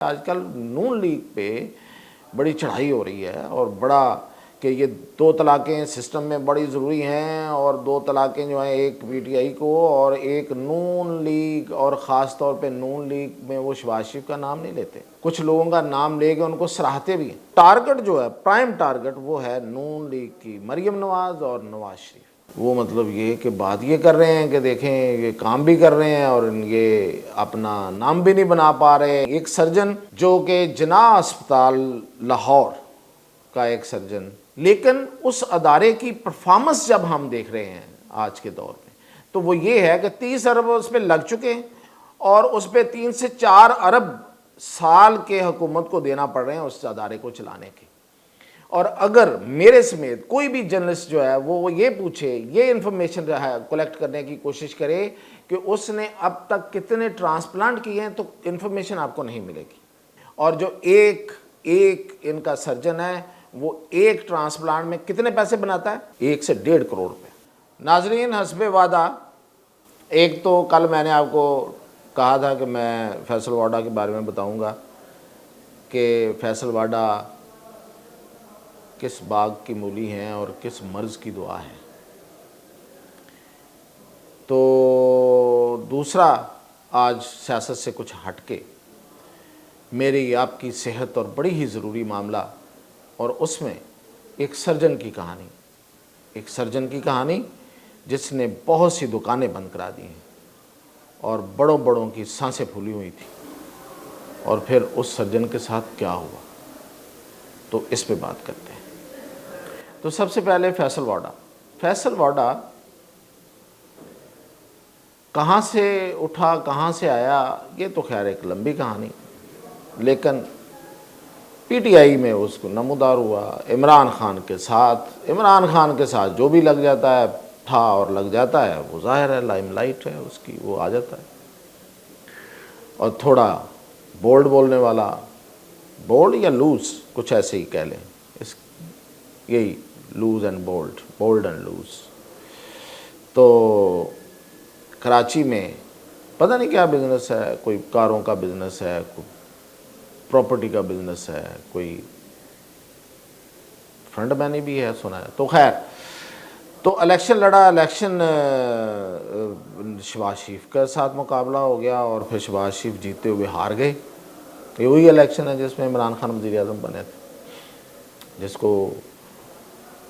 آج کل نون لیگ پہ بڑی چڑھائی ہو رہی ہے اور بڑا کہ یہ دو طلاقیں سسٹم میں بڑی ضروری ہیں، اور دو طلاقیں جو ہیں ایک پی ٹی آئی کو اور ایک نون لیگ، اور خاص طور پہ نون لیگ میں وہ شہباز شریف کا نام نہیں لیتے، کچھ لوگوں کا نام لے کے ان کو سراہتے بھی ہیں۔ ٹارگٹ جو ہے، پرائم ٹارگٹ، وہ ہے نون لیگ کی مریم نواز اور نواز شریف۔ وہ مطلب یہ کہ بات یہ کر رہے ہیں کہ دیکھیں یہ کام بھی کر رہے ہیں اور یہ اپنا نام بھی نہیں بنا پا رہے ہیں۔ ایک سرجن جو کہ جناح اسپتال لاہور کا ایک سرجن، لیکن اس ادارے کی پرفارمنس جب ہم دیکھ رہے ہیں آج کے دور میں، تو وہ یہ ہے کہ 30 ارب اس پہ لگ چکے ہیں اور اس پہ 3 سے 4 ارب سال کے حکومت کو دینا پڑ رہے ہیں اس ادارے کو چلانے کے۔ اور اگر میرے سمیت کوئی بھی جرنلسٹ جو ہے وہ یہ پوچھے، یہ انفارمیشن جو ہے کلیکٹ کرنے کی کوشش کرے کہ اس نے اب تک کتنے ٹرانسپلانٹ کیے ہیں، تو انفارمیشن آپ کو نہیں ملے گی۔ اور جو ایک ان کا سرجن ہے وہ ایک ٹرانسپلانٹ میں کتنے پیسے بناتا ہے؟ 1 سے 1.5 کروڑ روپے۔ ناظرین، حسب وعدہ، ایک تو کل میں نے آپ کو کہا تھا کہ میں فیصل واڈا کے بارے میں بتاؤں گا کہ فیصل واڈا کس باغ کی مولی ہیں اور کس مرض کی دعا ہے۔ تو دوسرا، آج سیاست سے کچھ ہٹ کے میری آپ کی صحت اور بڑی ہی ضروری معاملہ، اور اس میں ایک سرجن کی کہانی جس نے بہت سی دکانیں بند کرا دی ہیں اور بڑوں کی سانسیں پھولی ہوئی تھی، اور پھر اس سرجن کے ساتھ کیا ہوا، تو اس پہ بات کرتے ہیں۔ تو سب سے پہلے فیصل واڈا کہاں سے اٹھا، کہاں سے آیا، یہ تو خیر ایک لمبی کہانی، لیکن پی ٹی آئی میں اس کو نمودار ہوا عمران خان کے ساتھ جو بھی لگ جاتا ہے تھا اور لگ جاتا ہے، وہ ظاہر ہے لائم لائٹ ہے اس کی، وہ آ جاتا ہے۔ اور تھوڑا بولڈ بولنے والا، بولڈ یا لوز، کچھ ایسے ہی کہہ لیں، یہی loose and bold and loose. تو کراچی میں پتہ نہیں کیا بزنس ہے، کوئی کاروں کا بزنس ہے، کوئی پراپرٹی کا بزنس ہے، کوئی فرنٹ مینی بھی ہے سنا ہے۔ تو خیر، تو الیکشن لڑا، شہباز شریف کے ساتھ مقابلہ ہو گیا اور پھر شہباز شریف جیتے ہوئے ہار گئے۔ یہ وہی الیکشن ہے جس میں عمران خان وزیر اعظم بنے تھے،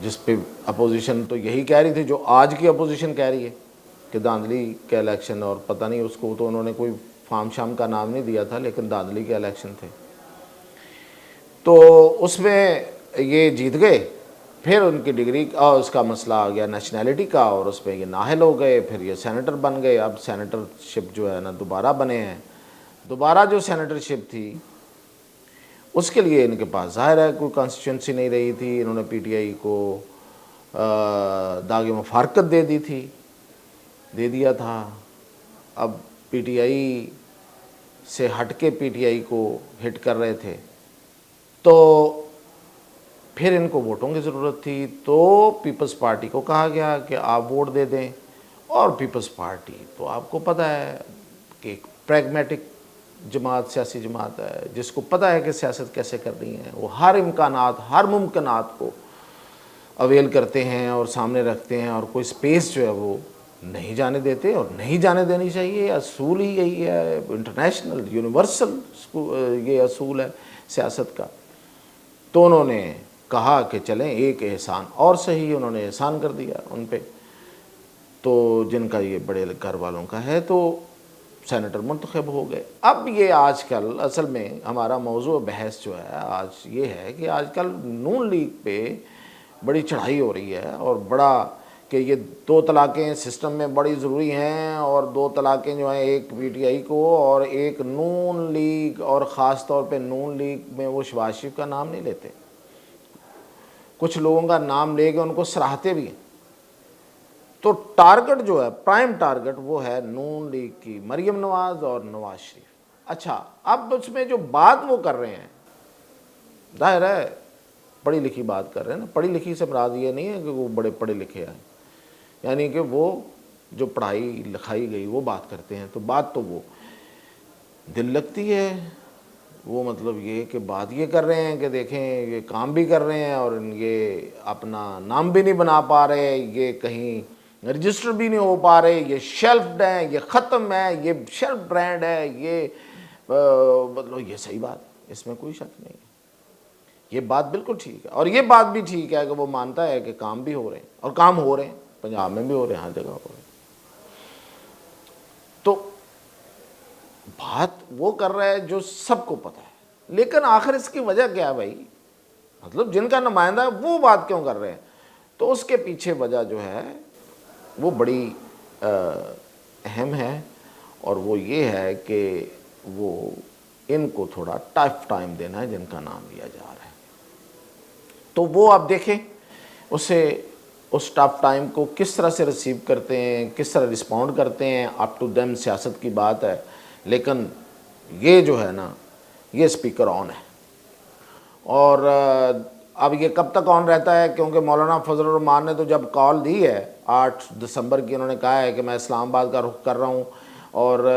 جس پہ اپوزیشن تو یہی کہہ رہی تھی جو آج کی اپوزیشن کہہ رہی ہے کہ دھاندلی کے الیکشن، اور پتہ نہیں اس کو تو انہوں نے کوئی فام شام کا نام نہیں دیا تھا، لیکن دھاندلی کے الیکشن تھے۔ تو اس میں یہ جیت گئے، پھر ان کی ڈگری اور اس کا مسئلہ آ گیا نیشنلٹی کا، اور اس میں یہ نااہل ہو گئے، پھر یہ سینیٹر بن گئے۔ اب سینیٹر شپ جو ہے نا دوبارہ بنے ہیں، دوبارہ جو سینیٹر شپ تھی اس کے لیے ان کے پاس ظاہر ہے کوئی کانسٹیچوئنسی نہیں رہی تھی، انہوں نے پی ٹی آئی کو داغ مفارقت دے دیا تھا۔ اب پی ٹی آئی سے ہٹ کے پی ٹی آئی کو ہٹ کر رہے تھے، تو پھر ان کو ووٹوں کی ضرورت تھی، تو پیپلز پارٹی کو کہا گیا کہ آپ ووٹ دے دیں۔ اور پیپلز پارٹی تو آپ کو پتہ ہے کہ ایک پریگمیٹک سیاسی جماعت ہے، جس کو پتہ ہے کہ سیاست کیسے کرنی ہے۔ وہ ہر امکانات، ہر ممکنات کو اویل کرتے ہیں اور سامنے رکھتے ہیں، اور کوئی سپیس جو ہے وہ نہیں جانے دیتے، اور نہیں جانے دینی چاہیے۔ اصول ہی یہی ہے، انٹرنیشنل یونیورسل یہ اصول ہے سیاست کا۔ تو انہوں نے کہا کہ چلیں ایک احسان اور صحیح، انہوں نے احسان کر دیا ان پہ، تو جن کا یہ بڑے گھر والوں کا ہے، تو سینیٹر منتخب ہو گئے۔ اب یہ آج کل اصل میں ہمارا موضوع بحث جو ہے آج یہ ہے کہ آج کل نون لیگ پہ بڑی چڑھائی ہو رہی ہے، اور بڑا کہ یہ دو طلاقیں سسٹم میں بڑی ضروری ہیں، اور دو طلاقیں جو ہیں ایک پی ٹی آئی کو اور ایک نون لیگ، اور خاص طور پہ نون لیگ میں وہ شہباز شریف کا نام نہیں لیتے، کچھ لوگوں کا نام لے کے ان کو سراہتے بھی ہیں۔ تو ٹارگٹ جو ہے، پرائم ٹارگٹ، وہ ہے نون لیگ کی مریم نواز اور نواز شریف۔ اچھا، اب اس میں جو بات وہ کر رہے ہیں، ظاہر ہے پڑھی لکھی بات کر رہے ہیں نا، پڑھی لکھی سے مراد یہ نہیں ہے کہ وہ بڑے پڑھے لکھے ہیں، یعنی کہ وہ جو پڑھائی لکھائی گئی وہ بات کرتے ہیں، تو بات تو وہ دل لگتی ہے وہ مطلب یہ کہ بات یہ کر رہے ہیں کہ دیکھیں یہ کام بھی کر رہے ہیں اور یہ اپنا نام بھی نہیں بنا پا رہے, یہ کہیں رجسٹر بھی نہیں ہو پا رہے, یہ شیلفڈ ہیں, یہ ختم ہے, یہ شیلف برانڈ ہے, یہ مطلب یہ صحیح بات ہے, اس میں کوئی شک نہیں ہے, یہ بات بالکل ٹھیک ہے. اور یہ بات بھی ٹھیک ہے کہ وہ مانتا ہے کہ کام بھی ہو رہے ہیں, اور کام ہو رہے ہیں, پنجاب میں بھی ہو رہے ہیں, ہر جگہ ہو رہے ہیں. تو بات وہ کر رہا ہے جو سب کو پتہ ہے, لیکن آخر اس کی وجہ کیا ہے بھائی, مطلب جن کا نمائندہ ہے وہ بات کیوں کر رہے ہیں؟ تو اس کے پیچھے وجہ جو ہے وہ بڑی اہم ہے, اور وہ یہ ہے کہ وہ ان کو تھوڑا ٹف ٹائم دینا ہے جن کا نام لیا جا رہا ہے. تو وہ آپ دیکھیں اسے اس ٹف ٹائم کو کس طرح سے ریسیو کرتے ہیں, کس طرح رسپونڈ کرتے ہیں, اپ ٹو دیم سیاست کی بات ہے. لیکن یہ جو ہے نا یہ اسپیکر آن ہے, اور اب یہ کب تک آن رہتا ہے, کیونکہ مولانا فضل الرحمان نے تو جب کال دی ہے 8 دسمبر کی, انہوں نے کہا ہے کہ میں اسلام آباد کا رخ کر رہا ہوں اور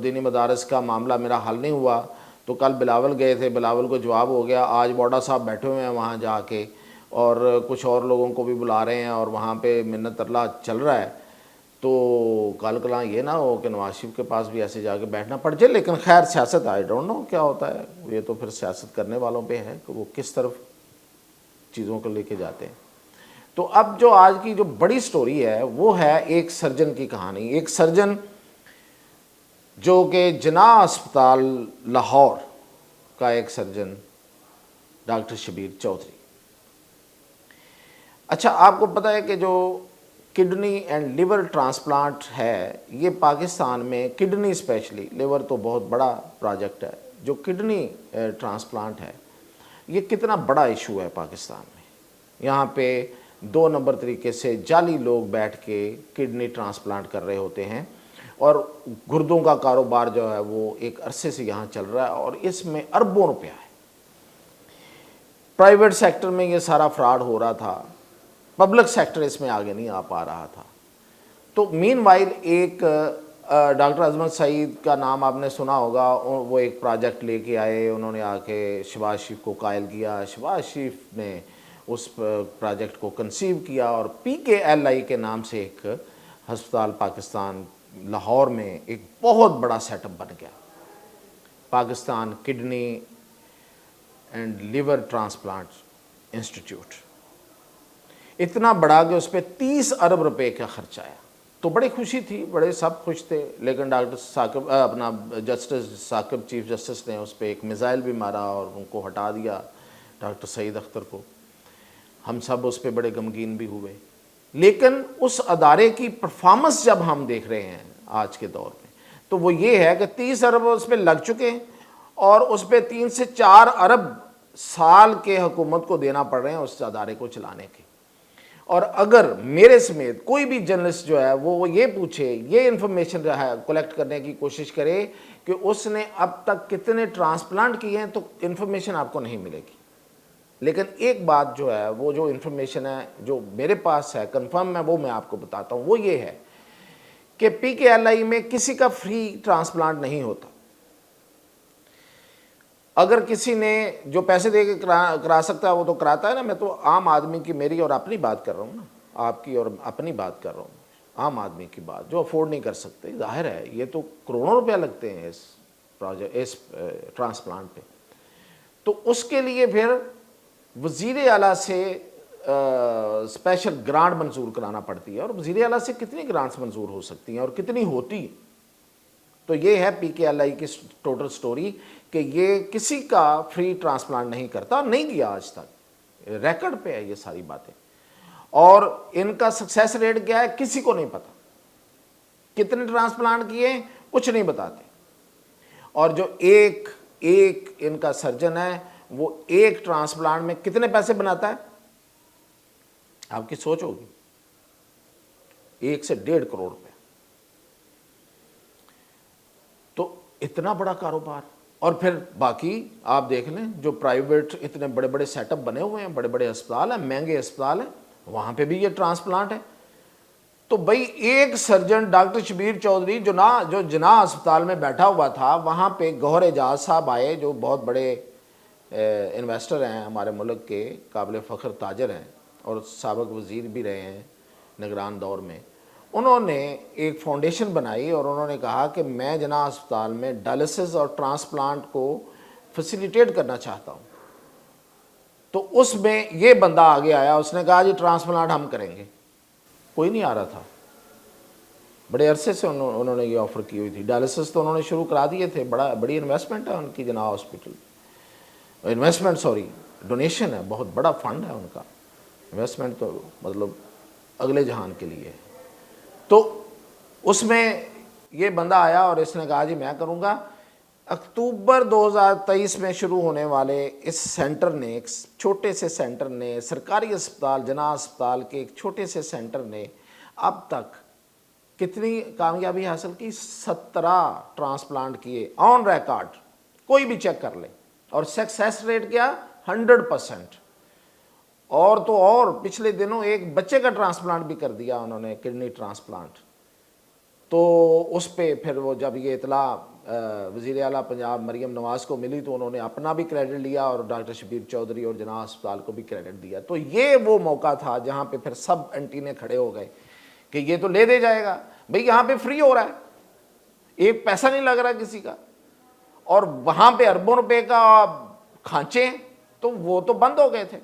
دینی مدارس کا معاملہ میرا حل نہیں ہوا. تو کل بلاول گئے تھے, بلاول کو جواب ہو گیا, آج بوڈا صاحب بیٹھے ہوئے ہیں وہاں جا کے, اور کچھ اور لوگوں کو بھی بلا رہے ہیں, اور وہاں پہ منت ترلا چل رہا ہے. تو کل کلاں یہ نہ ہو کہ نواز شریف کے پاس بھی ایسے جا کے بیٹھنا پڑ جائے. لیکن خیر سیاست آئی ڈونٹ نو کیا ہوتا ہے, یہ تو پھر سیاست کرنے والوں پہ ہے کہ وہ کس طرف چیزوں کو لے کے جاتے ہیں. تو اب جو آج کی جو بڑی سٹوری ہے وہ ہے ایک سرجن کی کہانی. ایک سرجن جو کہ جناح اسپتال لاہور کا ایک سرجن ڈاکٹر شبیر چودھری. اچھا آپ کو پتہ ہے کہ جو کڈنی اینڈ لیور ٹرانسپلانٹ ہے یہ پاکستان میں, کڈنی اسپیشلی, لیور تو بہت بڑا پروجیکٹ ہے, جو کڈنی ٹرانسپلانٹ ہے یہ کتنا بڑا ایشو ہے پاکستان میں. یہاں پہ 2 نمبر طریقے سے جعلی لوگ بیٹھ کے کڈنی ٹرانسپلانٹ کر رہے ہوتے ہیں, اور گردوں کا کاروبار جو ہے وہ ایک عرصے سے یہاں چل رہا ہے, اور اس میں اربوں روپیہ ہے. پرائیویٹ سیکٹر میں یہ سارا فراڈ ہو رہا تھا, پبلک سیکٹر اس میں آگے نہیں آ پا رہا تھا. تو مین وائل ایک ڈاکٹر عظمت سعید کا نام آپ نے سنا ہوگا, وہ ایک پروجیکٹ لے کے آئے, انہوں نے آ کے شہباز شریف کو قائل کیا, شہباز شریف نے اس پروجیکٹ کو کنسیو کیا, اور PKLI کے نام سے ایک ہسپتال پاکستان لاہور میں ایک بہت بڑا سیٹ اپ بن گیا, Pakistan kidney and liver transplant institute. اتنا بڑا کہ اس پہ 30 ارب روپے کا خرچ آیا. تو بڑی خوشی تھی, بڑے سب خوش تھے, لیکن ڈاکٹر ثاقب اپنا جسٹس ثاقب چیف جسٹس نے اس پہ ایک میزائل بھی مارا اور ان کو ہٹا دیا, ڈاکٹر سعید اختر کو. ہم سب اس پہ بڑے غمگین بھی ہوئے. لیکن اس ادارے کی پرفارمنس جب ہم دیکھ رہے ہیں آج کے دور میں, تو وہ یہ ہے کہ 30 ارب اس پہ لگ چکے ہیں, اور اس پہ 3 سے 4 ارب سال کے حکومت کو دینا پڑ رہے ہیں اس ادارے کو چلانے کے. اور اگر میرے سمیت کوئی بھی جرنلسٹ جو ہے وہ یہ پوچھے, یہ انفارمیشن جو ہے کلیکٹ کرنے کی کوشش کرے کہ اس نے اب تک کتنے ٹرانسپلانٹ کیے ہیں, تو انفارمیشن آپ کو نہیں ملے گی. لیکن ایک بات جو ہے, وہ جو انفارمیشن ہے جو میرے پاس ہے کنفرم ہے, وہ میں آپ کو بتاتا ہوں. وہ یہ ہے کہ PKLI میں کسی کا فری ٹرانسپلانٹ نہیں ہوتا. اگر کسی نے جو پیسے دے کے کرا سکتا ہے وہ تو کراتا ہے نا. میں تو عام آدمی کی, میری اور اپنی بات کر رہا ہوں نا, آپ کی اور اپنی بات کر رہا ہوں, عام آدمی کی بات جو افورڈ نہیں کر سکتے. ظاہر ہے یہ تو کروڑوں روپیہ لگتے ہیں اس پروجیکٹ, اس ٹرانسپلانٹ پہ. تو اس کے لیے پھر وزیر اعلیٰ سے اسپیشل گرانٹ منظور کرانا پڑتی ہے, اور وزیر اعلیٰ سے کتنی گرانٹس منظور ہو سکتی ہیں اور کتنی ہوتی. تو یہ ہے PKLI کی ٹوٹل سٹوری کہ یہ کسی کا فری ٹرانسپلانٹ نہیں کرتا, نہیں کیا آج تک, ریکارڈ پہ ہے یہ ساری باتیں. اور ان کا سکسیس ریٹ کیا ہے کسی کو نہیں پتا, کتنے ٹرانسپلانٹ کیے کچھ نہیں بتاتے. اور جو ایک ان کا سرجن ہے وہ ایک ٹرانسپلانٹ میں کتنے پیسے بناتا ہے آپ کی سوچ ہوگی, 1 سے 1.5 کروڑ روپے. تو اتنا بڑا کاروبار. اور پھر باقی آپ دیکھ لیں جو پرائیویٹ اتنے بڑے بڑے سیٹ اپ بنے ہوئے ہیں, بڑے بڑے اسپتال ہیں, مہنگے اسپتال ہیں, وہاں پہ بھی یہ ٹرانسپلانٹ ہے. تو بھائی ایک سرجن ڈاکٹر شبیر چودھری جو جناح اسپتال میں بیٹھا ہوا تھا، وہاں پہ گوہر اعجاز صاحب آئے جو بہت بڑے انویسٹر ہیں ہمارے ملک کے، قابل فخر تاجر ہیں اور سابق وزیر بھی رہے ہیں نگران دور میں. انہوں نے ایک فاؤنڈیشن بنائی اور انہوں نے کہا کہ میں جناح اسپتال میں ڈائلسس اور ٹرانسپلانٹ کو فیسیلیٹیٹ کرنا چاہتا ہوں. تو اس میں یہ بندہ آگے آیا، اس نے کہا جی ٹرانسپلانٹ ہم کریں گے. کوئی نہیں آ رہا تھا، بڑے عرصے سے انہوں نے یہ آفر کی ہوئی تھی. ڈائلسس تو انہوں نے شروع کرا دیے تھے، بڑی انویسٹمنٹ ہے ان کی جناح ہاسپٹل، ڈونیشن ہے، بہت بڑا فنڈ ہے ان کا. انویسٹمنٹ تو مطلب اگلے جہان کے لیے. تو اس میں یہ بندہ آیا اور اس نے کہا جی میں کروں گا. اکتوبر 2023 میں شروع ہونے والے اس سینٹر نے، ایک چھوٹے سے سینٹر نے، سرکاری اسپتال جناح اسپتال کے ایک چھوٹے سے سینٹر نے اب تک کتنی کامیابی حاصل کی؟ 17 ٹرانسپلانٹ کیے آن ریکارڈ، کوئی بھی چیک کر لے. اور سکسیس ریٹ کیا؟ 100%. اور تو اور پچھلے دنوں ایک بچے کا ٹرانسپلانٹ بھی کر دیا انہوں نے، کڈنی ٹرانسپلانٹ. تو اس پہ پھر وہ جب یہ اطلاع وزیر اعلیٰ پنجاب مریم نواز کو ملی تو انہوں نے اپنا بھی کریڈٹ لیا اور ڈاکٹر شبیر چودھری اور جناح اسپتال کو بھی کریڈٹ دیا. تو یہ وہ موقع تھا جہاں پہ پھر سب اینٹینے کھڑے ہو گئے کہ یہ تو لے دے جائے گا. بھئی یہاں پہ فری ہو رہا ہے، ایک پیسہ نہیں لگ رہا کسی کا، اور وہاں پہ اربوں روپے کا کھانچے ہیں، تو وہ تو بند ہو گئے تھے.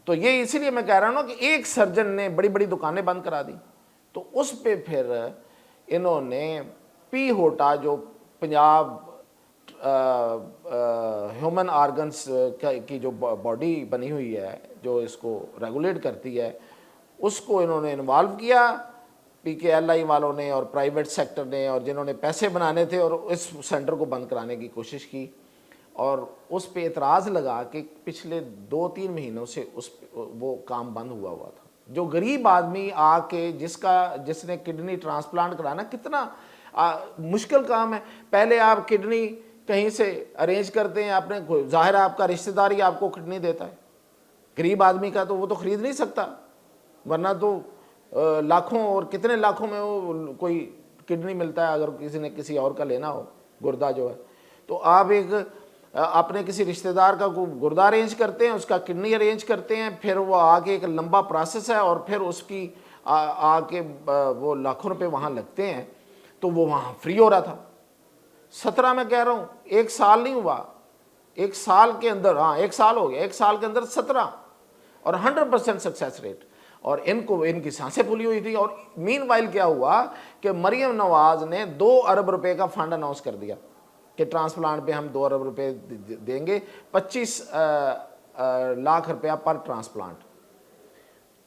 تو یہ اسی لیے میں کہہ رہا ہوں نا کہ ایک سرجن نے بڑی بڑی دکانیں بند کرا دی. تو اس پہ پھر انہوں نے پی ہوٹا جو پنجاب ہیومن آرگنز کی جو باڈی بنی ہوئی ہے جو اس کو ریگولیٹ کرتی ہے، اس کو انہوں نے انوالو کیا پی کے ایل آئی والوں نے اور پرائیویٹ سیکٹر نے، اور جنہوں نے پیسے بنانے تھے، اور اس سینٹر کو بند کرانے کی کوشش کی. اور اس پہ اعتراض لگا کہ پچھلے 2-3 مہینوں سے وہ کام بند ہوا تھا. جو غریب آدمی آ کے جس نے کڈنی ٹرانسپلانٹ کرانا، کتنا مشکل کام ہے. پہلے آپ کڈنی کہیں سے ارینج کرتے ہیں، اپنے ظاہر آپ کا رشتہ دار ہی آپ کو کڈنی دیتا ہے. غریب آدمی کا تو وہ تو خرید نہیں سکتا، ورنہ تو لاکھوں اور کتنے لاکھوں میں وہ کوئی کڈنی ملتا ہے اگر کسی نے کسی اور کا لینا ہو، گردہ جو ہے. تو آپ اپنے کسی رشتہ دار کا گردہ ارینج کرتے ہیں، اس کا کڈنی ارینج کرتے ہیں، پھر وہ آگے ایک لمبا پروسیس ہے، اور پھر اس کی آ کے وہ لاکھوں روپے وہاں لگتے ہیں. تو وہ وہاں فری ہو رہا تھا. 17 میں کہہ رہا ہوں، 1 سال نہیں ہوا، 1 سال کے اندر، 1 سال ہو گیا، 1 سال کے اندر 17 اور 100% سکسیس ریٹ. اور ان کی سانسیں پھولی ہوئی تھی. اور مین وائل کیا ہوا کہ مریم نواز نے 2 ارب روپے کا فنڈ اناؤنس کر دیا کہ ٹرانسپلانٹ پہ ہم 2 ارب روپے دیں گے، 25 لاکھ روپیہ پر ٹرانسپلانٹ.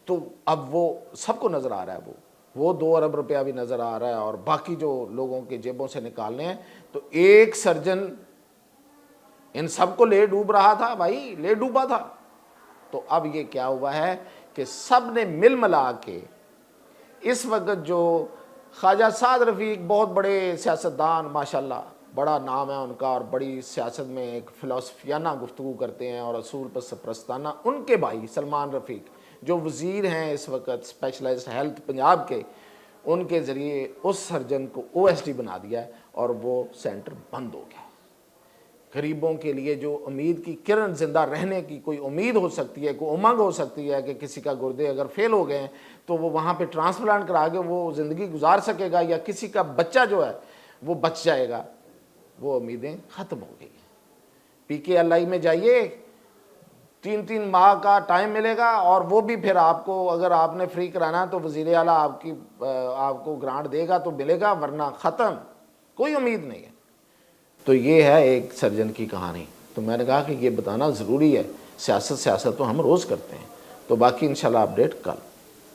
تو اب وہ سب کو نظر آ رہا ہے، وہ 2 ارب روپیہ بھی نظر آ رہا ہے، اور باقی جو لوگوں کے جیبوں سے نکالنے ہیں. تو ایک سرجن ان سب کو لے ڈوب رہا تھا، بھائی لے ڈوبا تھا. تو اب یہ کیا ہوا ہے کہ سب نے مل ملا کے اس وقت جو خواجہ سعد رفیق، بہت بڑے سیاستدان، ماشاءاللہ بڑا نام ہے ان کا، اور بڑی سیاست میں ایک فلسفیانہ گفتگو کرتے ہیں اور اصول پر سرپرستانہ، ان کے بھائی سلمان رفیق جو وزیر ہیں اس وقت اسپیشلائزڈ ہیلتھ پنجاب کے، ان کے ذریعے اس سرجن کو او ایس ڈی بنا دیا ہے اور وہ سینٹر بند ہو گیا. غریبوں کے لیے جو امید کی کرن، زندہ رہنے کی کوئی امید ہو سکتی ہے، کوئی امنگ ہو سکتی ہے کہ کسی کا گردے اگر فیل ہو گئے ہیں تو وہ وہاں پہ ٹرانسپلانٹ کرا کے وہ زندگی گزار سکے گا، یا کسی کا بچہ جو ہے وہ بچ جائے گا، وہ امیدیں ختم ہو گئی ہیں. پی کے ایل آئی میں جائیے، 3 ماہ کا ٹائم ملے گا، اور وہ بھی پھر آپ کو اگر آپ نے فری کرانا تو وزیر اعلیٰ آپ کو گرانٹ دے گا تو ملے گا، ورنہ ختم، کوئی امید نہیں ہے. تو یہ ہے ایک سرجن کی کہانی. تو میں نے کہا کہ یہ بتانا ضروری ہے. سیاست تو ہم روز کرتے ہیں. تو باقی انشاءاللہ اپڈیٹ کل.